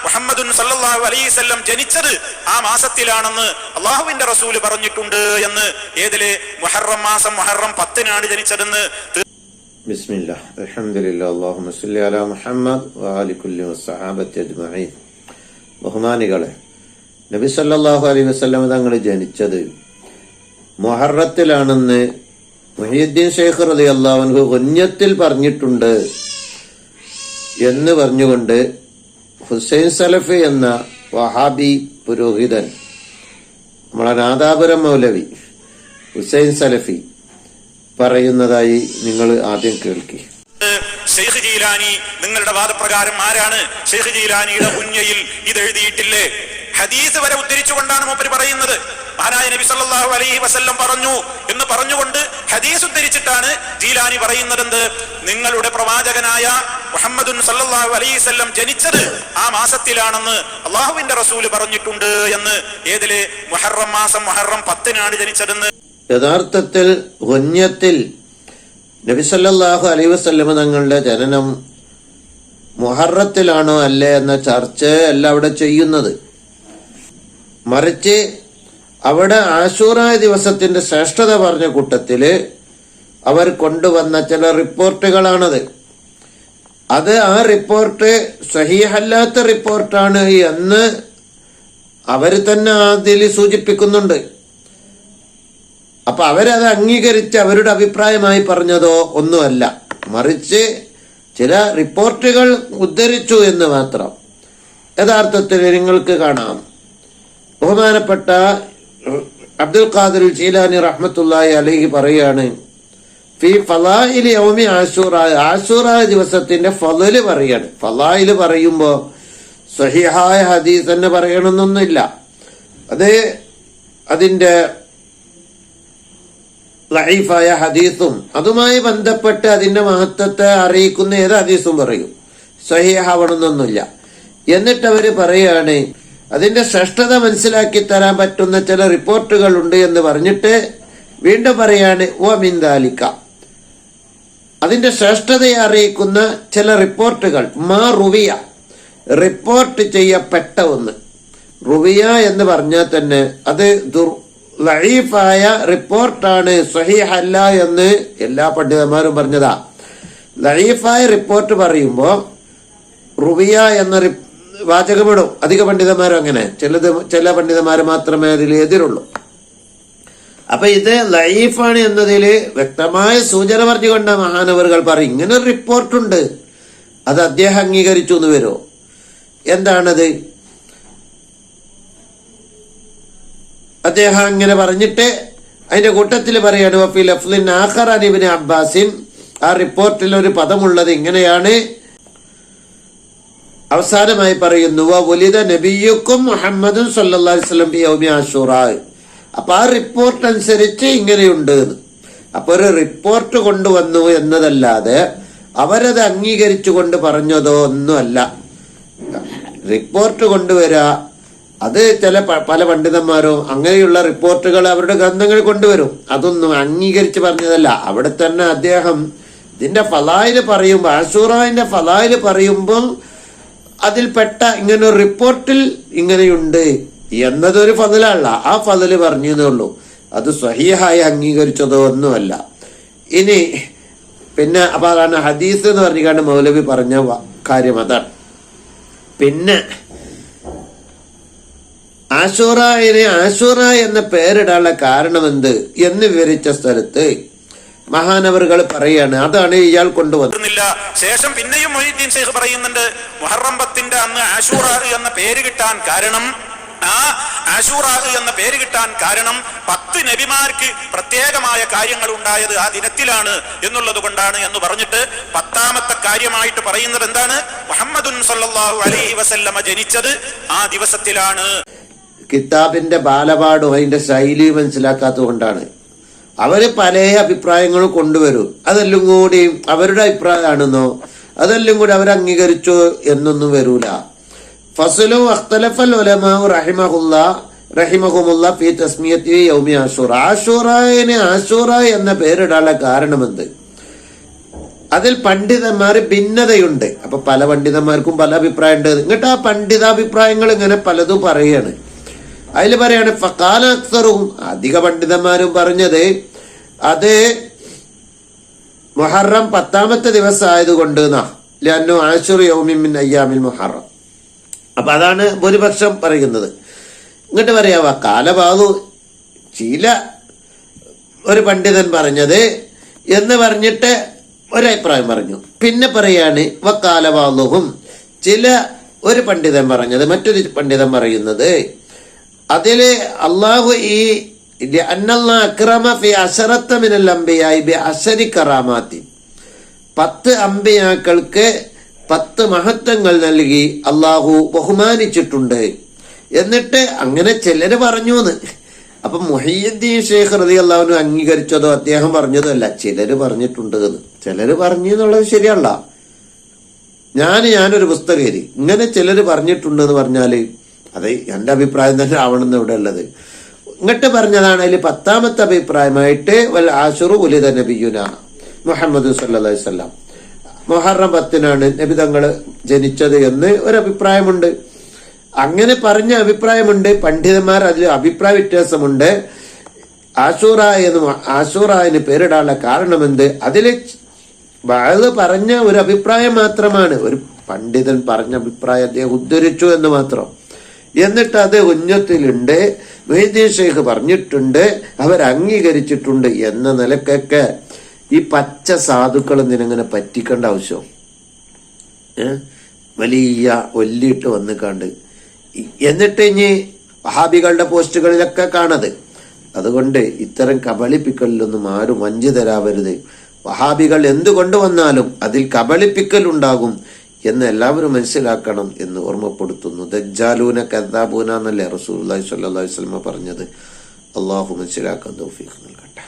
മുഹമ്മദുൻ സല്ലല്ലാഹു അലൈഹി വസല്ലം ജനിച്ചത് ആ മാസത്തിലാണെന്ന് അള്ളാഹുവിന്റെ റസൂല് പറഞ്ഞിട്ടുണ്ട് എന്ന്. ഏതില്? മുഹറം മാസം, മുഹറം 10-നാണ് ജനിച്ചതെന്ന്. ബിസ്മില്ലാഹ് അൽഹംദുലില്ലാഹ് അല്ലാഹുമ്മ സ്വല്ലി അലാ മുഹമ്മദ് വഅലി കുല്ലി വസ്സഹാബത്തി അജ്മഈൻ. ബഹുമാനികളെ, നബി സല്ലല്ലാഹു അലൈഹി വസല്ലം തങ്ങൾ ജനിച്ചത് മുഹറത്തിലാണെന്ന് മുഹ്യിദ്ദീൻ ശൈഖ് റളിയല്ലാഹു അൻഹു ഗുന്യത്തിൽ പറഞ്ഞിട്ടുണ്ട് എന്ന് പറഞ്ഞുകൊണ്ട് ഹുസൈൻ സലഫി എന്ന വഹാബി പുരോഹിതൻ, നമ്മളെ നാദാപുരം മൗലവി ഹുസൈൻ സലഫി പറയുന്നതായി നിങ്ങൾ ആദ്യം കേൾക്കി. ശൈഖ് ജീലാനി നിങ്ങളുടെ വാദപ്രകാരം ആരാണ്? ശൈഖ് ജീലാനിയുടെ കുഞ്ഞയിൽ ഇത് എഴുതിയിട്ടില്ലേ? ഹദീസ് വരെ ഉദ്ധരിച്ചുകൊണ്ടാണ് മൂപ്പര് പറയുന്നത്. മഹാനായ നബി സല്ലല്ലാഹു അലൈഹി വസല്ലം പറഞ്ഞു എന്ന് പറഞ്ഞുകൊണ്ട് ഹദീസ് ഉദ്ധരിച്ചിട്ടാണ് ജീലാനി പറയുന്നത്. എന്ത്? നിങ്ങളുടെ പ്രവാചകനായ മുഹമ്മദുൻ സല്ലല്ലാഹു അലൈഹി വസല്ലം ജനിച്ചത് ആ മാസത്തിലാണെന്ന് അള്ളാഹുവിന്റെ റസൂല് പറഞ്ഞിട്ടുണ്ട് എന്ന്. ഏതില്? മുഹറം മാസം, മുഹറം 10-നാണ് ജനിച്ചതെന്ന്. യഥാർത്ഥത്തിൽ ഗുന്യത്തിൽ നബി സല്ലല്ലാഹു അലൈഹി വസല്ലം തങ്ങളുടെ ജനനം മുഹറത്തിലാണോ അല്ലേ എന്ന ചർച്ചയല്ല അവിടെ ചെയ്യുന്നത്. മറിച്ച് അവിടെ ആശൂറ ദിവസത്തിന്റെ ശ്രേഷ്ഠത പറഞ്ഞ കൂട്ടത്തില് അവർ കൊണ്ടുവന്ന ചില റിപ്പോർട്ടുകളാണത്. ആ റിപ്പോർട്ട് സ്വഹീഹല്ലാത്ത റിപ്പോർട്ടാണ് എന്ന് അവർ തന്നെ അതിൽ സൂചിപ്പിക്കുന്നുണ്ട്. അപ്പൊ അവരത് അംഗീകരിച്ച് അവരുടെ അഭിപ്രായമായി പറഞ്ഞതോ ഒന്നുമല്ല, മറിച്ച് ചില റിപ്പോർട്ടുകൾ ഉദ്ധരിച്ചു എന്ന് മാത്രം. യഥാർത്ഥത്തിൽ നിങ്ങൾക്ക് കാണാം, ബഹുമാനപ്പെട്ട അബ്ദുൽ ഖാദിർ ജീലാനി റഹ്മത്തുള്ളാഹി അലൈഹി പറയാണ്, ഫി ഫളായിലി യൗമി ആശൂറ, ആശൂറ ദിവസത്തിന്റെ ഫളല് പറയാണ്. ഫളായില് പറയുമ്പോ സ്വഹീഹായ ഹദീസ് തന്നെ പറയണമെന്നൊന്നുമില്ല. അതിന്റെ ലഈഫായ ഹദീസും അതുമായി ബന്ധപ്പെട്ട് അതിന്റെ മഹത്വത്തെ അറിയിക്കുന്ന ഏത് ഹദീസും പറയും, സ്വഹീഹാവണമെന്നൊന്നുമില്ല. എന്നിട്ട് അവര് പറയാണ് അതിന്റെ ശ്രേഷ്ഠത മനസ്സിലാക്കി തരാൻ പറ്റുന്ന ചില റിപ്പോർട്ടുകൾ ഉണ്ട് എന്ന് പറഞ്ഞിട്ട് വീണ്ടും പറയാണ് ഓ മിന്ദാലിക്ക, അതിന്റെ ശ്രേഷ്ഠതയെ അറിയിക്കുന്ന ചില റിപ്പോർട്ടുകൾ. മാ റുവിയ, റിപ്പോർട്ട് ചെയ്യപ്പെട്ട ഒന്ന്. റുവിയ എന്ന് പറഞ്ഞാൽ തന്നെ അത് ലഈഫായ റിപ്പോർട്ടാണ്, സ്വഹീഹല്ല എന്ന് എല്ലാ പണ്ഡിതന്മാരും പറഞ്ഞതാ. ലഈഫായ റിപ്പോർട്ട് പറയുമ്പോ റുവിയ എന്ന വാചകമിടും അധിക പണ്ഡിതന്മാരും. അങ്ങനെ ചില പണ്ഡിതന്മാർ മാത്രമേ അതിൽ എതിരുള്ളൂ. അപ്പൊ ഇത് ലഈഫാണ് എന്നതില് വ്യക്തമായ സൂചന പറഞ്ഞുകൊണ്ട് മഹാനവറുകൾ പറയും ഇങ്ങനെ ഒരു റിപ്പോർട്ടുണ്ട്, അത് അദ്ദേഹം അംഗീകരിച്ചു എന്ന് വരുമോ? എന്താണത്? അദ്ദേഹം അങ്ങനെ പറഞ്ഞിട്ട് അതിന്റെ കൂട്ടത്തിൽ പറയാണ് വഫി ലഫ്ലിൻ ആഖർ അൻ ഇബ്നു അബ്ബാസിൻ, ആ റിപ്പോർട്ടിൽ ഒരു പദമുള്ളത് ഇങ്ങനെയാണ്. അവസാനമായി പറയുന്നു വലിദ നബിയുക്കും മുഹമ്മദുൻ സല്ലല്ലാഹു അലൈഹി വസല്ലം ഫി യൗമി ആശൂറ. അപ്പൊ ആ റിപ്പോർട്ട് അനുസരിച്ച് ഇങ്ങനെയുണ്ട്. അപ്പൊ ഒരു റിപ്പോർട്ട് കൊണ്ടുവന്നു എന്നതല്ലാതെ അവരത് അംഗീകരിച്ചു കൊണ്ട് പറഞ്ഞതോ ഒന്നുമല്ല. റിപ്പോർട്ട് കൊണ്ടുവരാ, അത് പല പണ്ഡിതന്മാരും അങ്ങനെയുള്ള റിപ്പോർട്ടുകൾ അവരുടെ ഗ്രന്ഥങ്ങളിൽ കൊണ്ടുവരും. അതൊന്നും അംഗീകരിച്ച് പറഞ്ഞതല്ല. അവിടെ തന്നെ അദ്ദേഹം ഇതിന്റെ ഫളായില് പറയുമ്പോൾ, ആശൂറന്റെ ഫളായില് പറയുമ്പോൾ അതിൽപ്പെട്ട ഇങ്ങനെ ഒരു റിപ്പോർട്ടിൽ ഇങ്ങനെയുണ്ട് എന്നതൊരു ഫളലല്ല. ആ ഫളല് പറഞ്ഞതേ ഉള്ളൂ, അത് സ്വഹീഹായി അംഗീകരിച്ചതോ ഒന്നുമല്ല. ഇനി പിന്നെ അപ്പൊ അതാണ് ഹദീസ് എന്ന് പറഞ്ഞാണ്ട് മൗലവി പറഞ്ഞ കാര്യം അതാണ്. പിന്നെ ആശൂറയിന് ആശൂറ എന്ന പേരിടാനുള്ള കാരണം എന്ത് എന്ന് വിവരിച്ച സ്ഥലത്ത് മഹാനവറുകൾ പറയാണ് അതാണ് ഇയാൾ കൊണ്ടുവന്നില്ല. ശേഷം പിന്നെയും മുഹ്യിദ്ദീൻ ശൈഖ് പറയുന്നുണ്ട് മുഹറം 10-ന്റെ അന്ന് ആശൂറ എന്ന പേര് കിട്ടാൻ കാരണം, ആ ആശൂറ എന്ന പേര് കിട്ടാൻ കാരണം 10 നബിമാർക്ക് പ്രത്യേകമായ കാര്യങ്ങൾ ഉണ്ടായത് ആ ദിനത്തിലാണ് എന്നുള്ളത് കൊണ്ടാണ് എന്ന് പറഞ്ഞിട്ട് 10ാമത്തെ കാര്യമായിട്ട് പറയുന്നത് എന്താണ്? മുഹമ്മദുൻ സല്ലല്ലാഹു അലൈഹി വസല്ലമ ജനിച്ചത് ആ ദിവസത്തിലാണ്. കിതാബിന്റെ ബാലപാടും അതിന്റെ ശൈലി മനസ്സിലാക്കാത്തത് കൊണ്ടാണ്. അവര് പല അഭിപ്രായങ്ങളും കൊണ്ടുവരും. അതെല്ലാം കൂടി അവരുടെ അഭിപ്രായമാണെന്നോ അതെല്ലാം കൂടി അവർ അംഗീകരിച്ചോ എന്നൊന്നും വരൂല. ഫസ്ലു അഖ്തലഫൽ ഉലമാ റഹിമഹുമുല്ലാ ഫീ തസ്മിയത്തി യൗമി ആശൂറ. ആശൂറ എന്ന പേരിടാനുള്ള കാരണമെന്ത്? അതിൽ പണ്ഡിതന്മാർ ഭിന്നതയുണ്ട്. അപ്പൊ പല പണ്ഡിതന്മാർക്കും പല അഭിപ്രായം ഉണ്ട്. എന്നിട്ട് ആ പണ്ഡിതാഭിപ്രായങ്ങൾ ഇങ്ങനെ പലതും പറയാണ്. അതിൽ പറയാണ് ഫഖാല അക്സറും, അധിക പണ്ഡിതന്മാരും പറഞ്ഞത് അത് മുഹറം 10ാമത്തെ ദിവസം ആയതുകൊണ്ട് ലഅന്നു ആശുറു യൗമിൻ മിൻ അയ്യാമിൽ മുഹറം. അപ്പൊ അതാണ് ഭൂരിപക്ഷം പറയുന്നത്. ഇങ്ങോട്ട് പറയാ വഖാല ബാദു, ചില ഒരു പണ്ഡിതൻ പറഞ്ഞത് എന്ന് പറഞ്ഞിട്ട് ഒരഭിപ്രായം പറഞ്ഞു. പിന്നെ പറയാണ് വഖാല ബാദുഹും, ഒരു പണ്ഡിതൻ പറഞ്ഞത് മറ്റൊരു പണ്ഡിതൻ പറയുന്നത് അതില് അള്ളാഹു ഈ അന്നല്ലാഹു അക്രമ ഫി അശറത്ത മിനൽ അംബിയാഇ ബി അശരി കറാമാത്തി, 10 അംബിയാക്കൾക്ക് 10 മഹത്വങ്ങൾ നൽകി അള്ളാഹു ബഹുമാനിച്ചിട്ടുണ്ട്. എന്നിട്ട് അങ്ങനെ ചിലര് പറഞ്ഞു എന്ന്. അപ്പൊ മുഹയ്യിദ്ദീൻ ഷെയ്ഖ് റളിയല്ലാഹു അൻഹു അംഗീകരിച്ചതോ അദ്ദേഹം പറഞ്ഞതോ അല്ല, ചിലര് പറഞ്ഞിട്ടുണ്ട് എന്ന്. ചിലര് പറഞ്ഞു എന്നുള്ളത് ശരിയല്ല. ഞാനൊരു പുസ്തകം എഴുതി, ഇങ്ങനെ ചിലര് പറഞ്ഞിട്ടുണ്ട് എന്ന് പറഞ്ഞാല് അത് എന്റെ അഭിപ്രായം തന്നെ ആവണമെന്ന് ഇവിടെ ഉള്ളത്. ഇങ്ങോട്ട് പറഞ്ഞതാണ്. അതിൽ 10ാമത്തെ അഭിപ്രായമായിട്ട് വൽ ആശുറു ഉലിദ നബിയുന മുഹമ്മദ് സല്ലല്ലാഹു അലൈഹി വസല്ലം, മുഹറം 10-നാണ് നബി തങ്ങള് ജനിച്ചത് എന്ന് ഒരഭിപ്രായമുണ്ട്. അങ്ങനെ പറഞ്ഞ അഭിപ്രായമുണ്ട്. പണ്ഡിതന്മാർ അതിൽ അഭിപ്രായ വ്യത്യാസമുണ്ട്. ആശൂറായിന് പേരിടാനുള്ള കാരണമെന്ത്? അതില് അത് പറഞ്ഞ ഒരു അഭിപ്രായം മാത്രമാണ്. ഒരു പണ്ഡിതൻ പറഞ്ഞ അഭിപ്രായം അദ്ദേഹം ഉദ്ധരിച്ചു എന്ന് മാത്രം. എന്നിട്ട് അത് ഉന്നത്തിലുണ്ട്, മുഹയ്യിദ്ദീൻ ഷെയ്ഖ് പറഞ്ഞിട്ടുണ്ട്, അവർ അംഗീകരിച്ചിട്ടുണ്ട് എന്ന നിലക്കൊക്കെ ഈ പച്ച സാധുക്കൾ എന്തിനങ്ങനെ പറ്റിക്കേണ്ട ആവശ്യം? വലിയ ഒല്ലിട്ട് വന്ന് കണ്ട് എന്നിട്ട് ഇനി വഹാബികളുടെ പോസ്റ്റുകളിലൊക്കെ കാണത്. അതുകൊണ്ട് ഇത്തരം കബളിപ്പിക്കലിലൊന്നും ആരും വഞ്ചിതരാവരുത്. വഹാബികൾ എന്തു കൊണ്ടുവന്നാലും അതിൽ കബളിപ്പിക്കൽ ഉണ്ടാകും എന്ന് എല്ലാവരും മനസ്സിലാക്കണം എന്ന് ഓർമ്മപ്പെടുത്തുന്നു. ദജ്ജാലൂന കദ്ദാബൂന എന്നല്ലേ റസൂലുള്ളാഹി സ്വല്ലല്ലാഹു അലൈഹി വസല്ലം പറഞ്ഞത്. അള്ളാഹു മനസ്സിലാക്കാൻ തൗഫീഖ് നൽകട്ടെ.